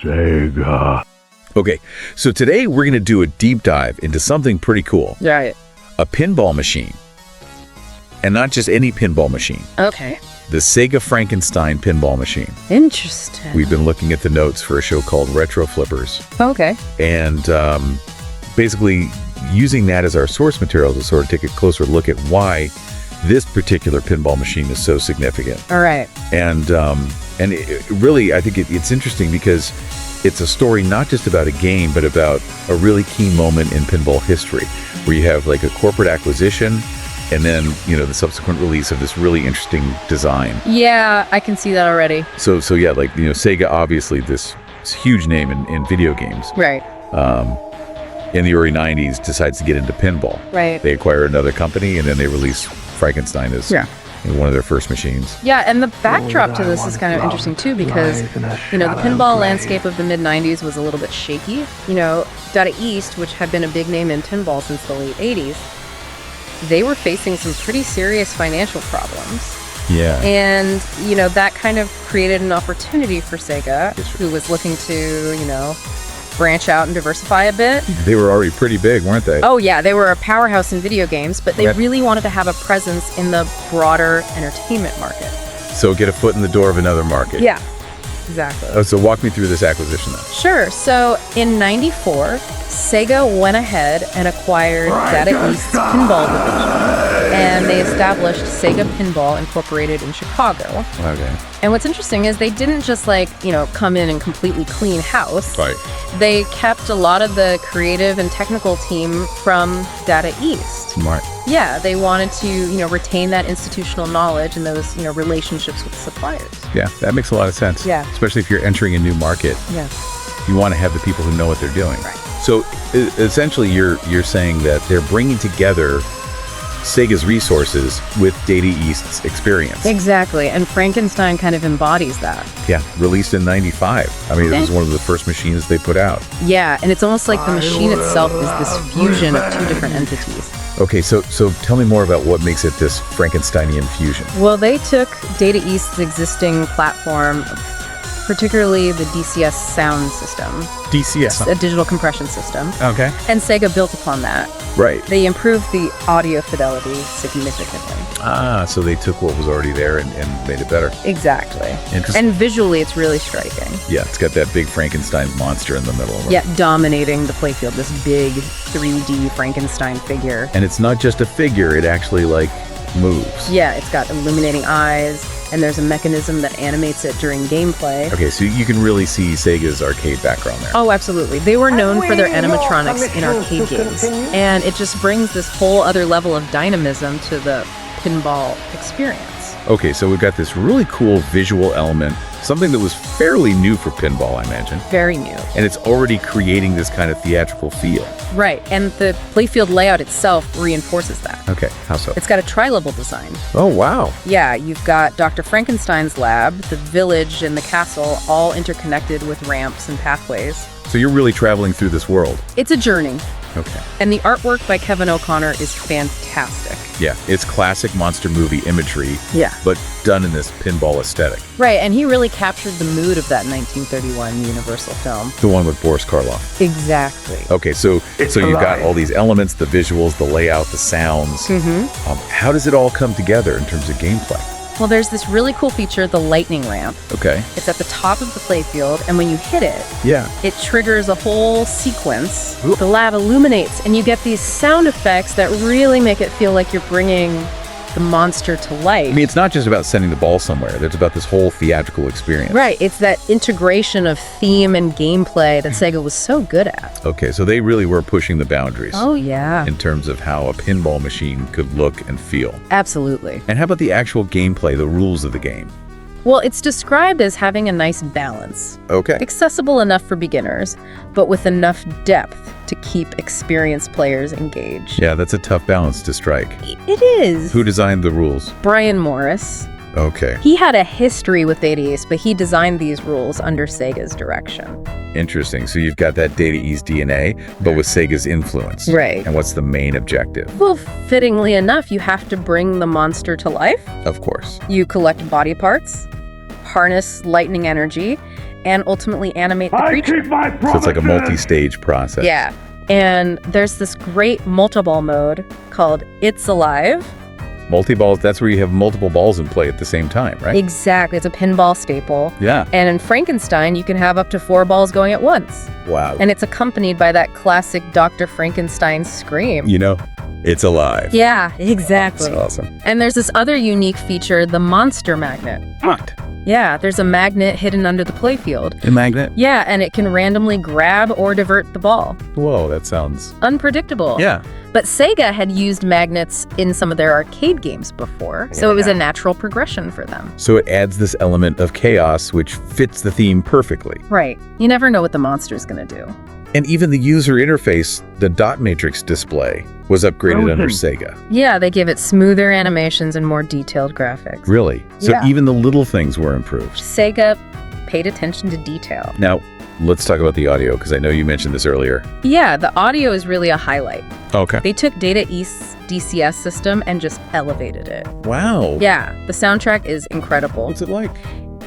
SEGA. Okay, so today we're going to do a deep dive into something pretty cool. Right. A pinball machine. And not just any pinball machine. Okay. The SEGA Frankenstein Pinball machine. Interesting. We've been looking at the notes for a show called Retro Flippers. Okay. And basically using that as our source material to sort of take a closer look at why this particular pinball machine is so significant. All right. And really, I think it's interesting because it's a story not just about a game, but about a really key moment in pinball history, where you have like a corporate acquisition and then, the subsequent release of this really interesting design. Yeah, I can see that already. So yeah, like, SEGA, obviously this huge name in video games. Right. In the early 90s, decides to get into pinball. Right. They acquire another company, and then they release Frankenstein as one of their first machines. Yeah, and the backdrop to this is kind of interesting too, because, the pinball landscape of the mid-90s was a little bit shaky. Data East, which had been a big name in pinball since the late 80s, they were facing some pretty serious financial problems. Yeah. And, that kind of created an opportunity for SEGA, who was looking to, branch out and diversify a bit. They were already pretty big, weren't they? Oh, yeah. They were a powerhouse in video games, but they really wanted to have a presence in the broader entertainment market. So get a foot in the door of another market. Yeah, exactly. Oh, so walk me through this acquisition then. Sure. So in '94, SEGA went ahead and acquired Data East's pinball division. And they established SEGA Pinball Incorporated in Chicago. Okay. And what's interesting is they didn't just come in and completely clean house. Right. They kept a lot of the creative and technical team from Data East. Smart. Yeah, they wanted to, retain that institutional knowledge and those, relationships with suppliers. Yeah, that makes a lot of sense. Yeah. Especially if you're entering a new market. Yeah. You want to have the people who know what they're doing. Right. So essentially you're saying that they're bringing together SEGA's resources with Data East's experience. Exactly, and Frankenstein kind of embodies that. Yeah, released in '95. I mean, it was one of the first machines they put out. Yeah, and it's almost like the machine itself is this fusion of two different entities. Okay, so tell me more about what makes it this Frankensteinian fusion. Well, they took Data East's existing platform, particularly the DCS sound system. DCS? It's a digital compression system. Okay. And SEGA built upon that. Right. They improved the audio fidelity significantly. So they took what was already there and made it better. Exactly. Interesting. And visually, it's really striking. Yeah, it's got that big Frankenstein monster in the middle of it. Yeah, dominating the playfield, this big 3D Frankenstein figure. And it's not just a figure, it actually, moves. Yeah, it's got illuminating eyes, and there's a mechanism that animates it during gameplay. Okay, so you can really see SEGA's arcade background there. Oh, absolutely. They were known for their animatronics in arcade games, and it just brings this whole other level of dynamism to the pinball experience. Okay, so we've got this really cool visual element, something that was fairly new for pinball, I imagine. Very new. And it's already creating this kind of theatrical feel. Right, and the playfield layout itself reinforces that. Okay, how so? It's got a tri-level design. Oh, wow. Yeah, you've got Dr. Frankenstein's lab, the village, and the castle all interconnected with ramps and pathways. So you're really traveling through this world. It's a journey. Okay. And the artwork by Kevin O'Connor is fantastic. Yeah, it's classic monster movie imagery, Yeah. but done in this pinball aesthetic. Right, and he really captured the mood of that 1931 Universal film. The one with Boris Karloff. Exactly. Okay, so you've got all these elements, the visuals, the layout, the sounds. How does it all come together in terms of gameplay? Well, there's this really cool feature, the lightning ramp. Okay. It's at the top of the playfield, and when you hit it, Yeah. it triggers a whole sequence. The lab illuminates, and you get these sound effects that really make it feel like you're bringing the monster to life. I mean, it's not just about sending the ball somewhere. It's about this whole theatrical experience. Right. It's that integration of theme and gameplay that SEGA was so good at. Okay, so they really were pushing the boundaries Oh, yeah. in terms of how a pinball machine could look and feel. Absolutely. And how about the actual gameplay, the rules of the game? Well, it's described as having a nice balance. Okay. Accessible enough for beginners, but with enough depth to keep experienced players engaged. Yeah, that's a tough balance to strike. It is. Who designed the rules? Brian Morris. Okay. He had a history with Data East, but he designed these rules under SEGA's direction. Interesting. So you've got that Data East DNA, but with SEGA's influence. Right. And what's the main objective? Well, fittingly enough, you have to bring the monster to life. Of course. You collect body parts, harness lightning energy, and ultimately animate the creature. So it's like a multi-stage process. Yeah. And there's this great multi-ball mode called It's Alive. Multi-balls, that's where you have multiple balls in play at the same time, right? Exactly. It's a pinball staple. Yeah. And in Frankenstein, you can have up to 4 balls going at once. Wow. And it's accompanied by that classic Dr. Frankenstein scream. You know, it's alive. Yeah, exactly. That's awesome. And there's this other unique feature, the monster magnet. What? Yeah, there's a magnet hidden under the playfield. A magnet? Yeah, and it can randomly grab or divert the ball. Whoa, that sounds... Unpredictable. Yeah. But SEGA had used magnets in some of their arcade games before, so it was a natural progression for them. So it adds this element of chaos, which fits the theme perfectly. Right. You never know what the monster's gonna do. And even the user interface, the dot matrix display, was upgraded under SEGA. Yeah, they gave it smoother animations and more detailed graphics. Really? So Yeah. even the little things were improved. SEGA paid attention to detail. Now, let's talk about the audio, because I know you mentioned this earlier. Yeah, the audio is really a highlight. Okay. They took Data East's DCS system and just elevated it. Wow. Yeah, the soundtrack is incredible. What's it like?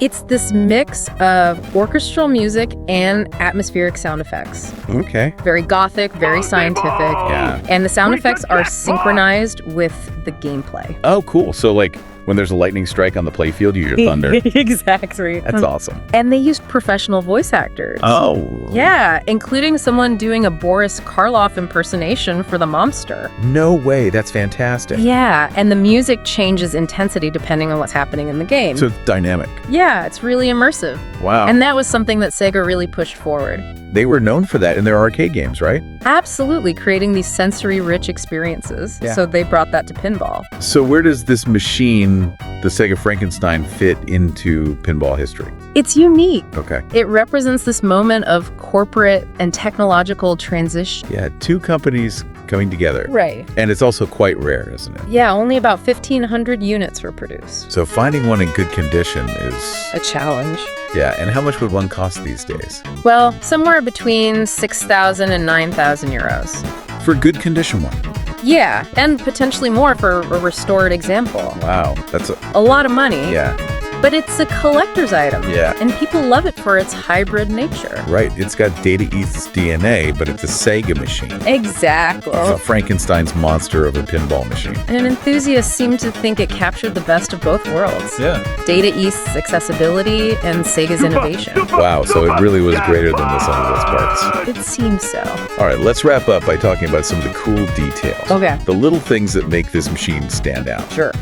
It's this mix of orchestral music and atmospheric sound effects. Okay. Very gothic, very scientific. Yeah. And the sound effects are synchronized with the gameplay. Oh, cool. So, like, when there's a lightning strike on the playfield, you hear thunder. Exactly. That's awesome. And they used professional voice actors. Oh. Yeah, including someone doing a Boris Karloff impersonation for the monster. No way. That's fantastic. Yeah, and the music changes intensity depending on what's happening in the game. So it's dynamic. Yeah, it's really immersive. Wow. And that was something that SEGA really pushed forward. They were known for that in their arcade games, right? Absolutely, creating these sensory-rich experiences. Yeah. So they brought that to pinball. So where does this machine, the SEGA Frankenstein, fit into pinball history? It's unique. Okay. It represents this moment of corporate and technological transition. Yeah, two companies coming together. Right. And it's also quite rare, isn't it? Yeah, only about 1,500 units were produced. So finding one in good condition is... A challenge. Yeah, and how much would one cost these days? Well, somewhere between 6,000 and 9,000 euros. For a good condition one. Yeah, and potentially more for a restored example. Wow, that's A lot of money. yeah, But it's a collector's item. Yeah. And people love it for its hybrid nature. right. It's got Data East's DNA, but it's a SEGA machine. Exactly. It's a Frankenstein's monster of a pinball machine. And enthusiasts seem to think it captured the best of both worlds. Yeah. Data East's accessibility and SEGA's innovation. Wow, so it really was greater than the sum of its parts. It seems so. All right, let's wrap up by talking about some of the cool details. Okay. The little things that make this machine stand out. Sure.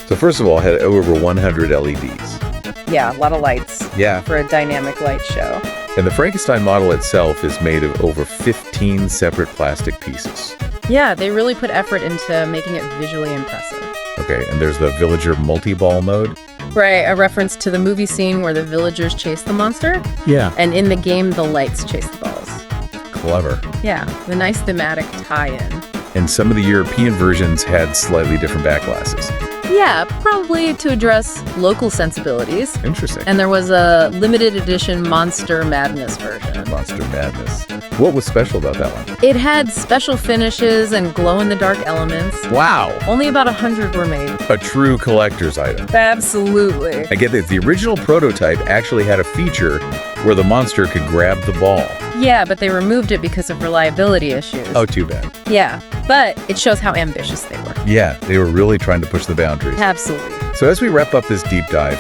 So first of all, it had over 100 LEDs. Yeah, a lot of lights Yeah. for a dynamic light show. And the Frankenstein model itself is made of over 15 separate plastic pieces. Yeah, they really put effort into making it visually impressive. Okay, and there's the villager multi-ball mode. Right, a reference to the movie scene where the villagers chase the monster, Yeah. and in the game, the lights chase the balls. Clever. Yeah, the nice thematic tie-in. And some of the European versions had slightly different back glasses. Yeah, probably to address local sensibilities. Interesting. And there was a limited edition Monster Madness version. Monster Madness. What was special about that one? It had special finishes and glow-in-the-dark elements. Wow. Only about 100 were made. A true collector's item. Absolutely. I get that the original prototype actually had a feature where the monster could grab the ball. Yeah, but they removed it because of reliability issues. Oh, too bad. Yeah, but it shows how ambitious they were. Yeah, they were really trying to push the boundaries. Absolutely. So as we wrap up this deep dive,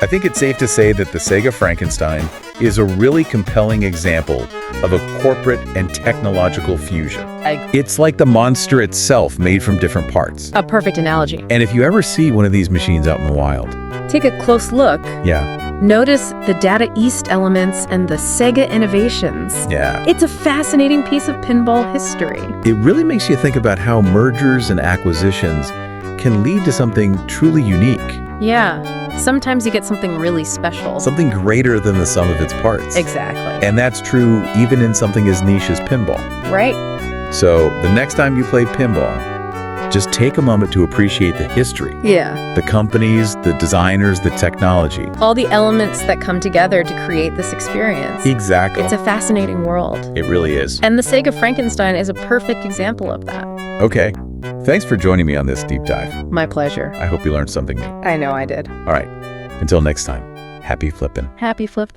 I think it's safe to say that the SEGA Frankenstein is a really compelling example of a corporate and technological fusion. It's like the monster itself made from different parts. A perfect analogy. And if you ever see one of these machines out in the wild, Take a close look. yeah, Notice the Data East elements and the SEGA innovations. yeah. It's a fascinating piece of pinball history. It really makes you think about how mergers and acquisitions can lead to something truly unique, Yeah, sometimes you get something really special. something greater than the sum of its parts. Exactly. And that's true even in something as niche as pinball. Right? So the next time you play pinball, just take a moment to appreciate the history, Yeah. the companies, the designers, the technology. All the elements that come together to create this experience. Exactly. It's a fascinating world. It really is. And the SEGA Frankenstein is a perfect example of that. Okay. Thanks for joining me on this deep dive. My pleasure. I hope you learned something new. I know I did. All right. Until next time, happy flippin'. Happy flip.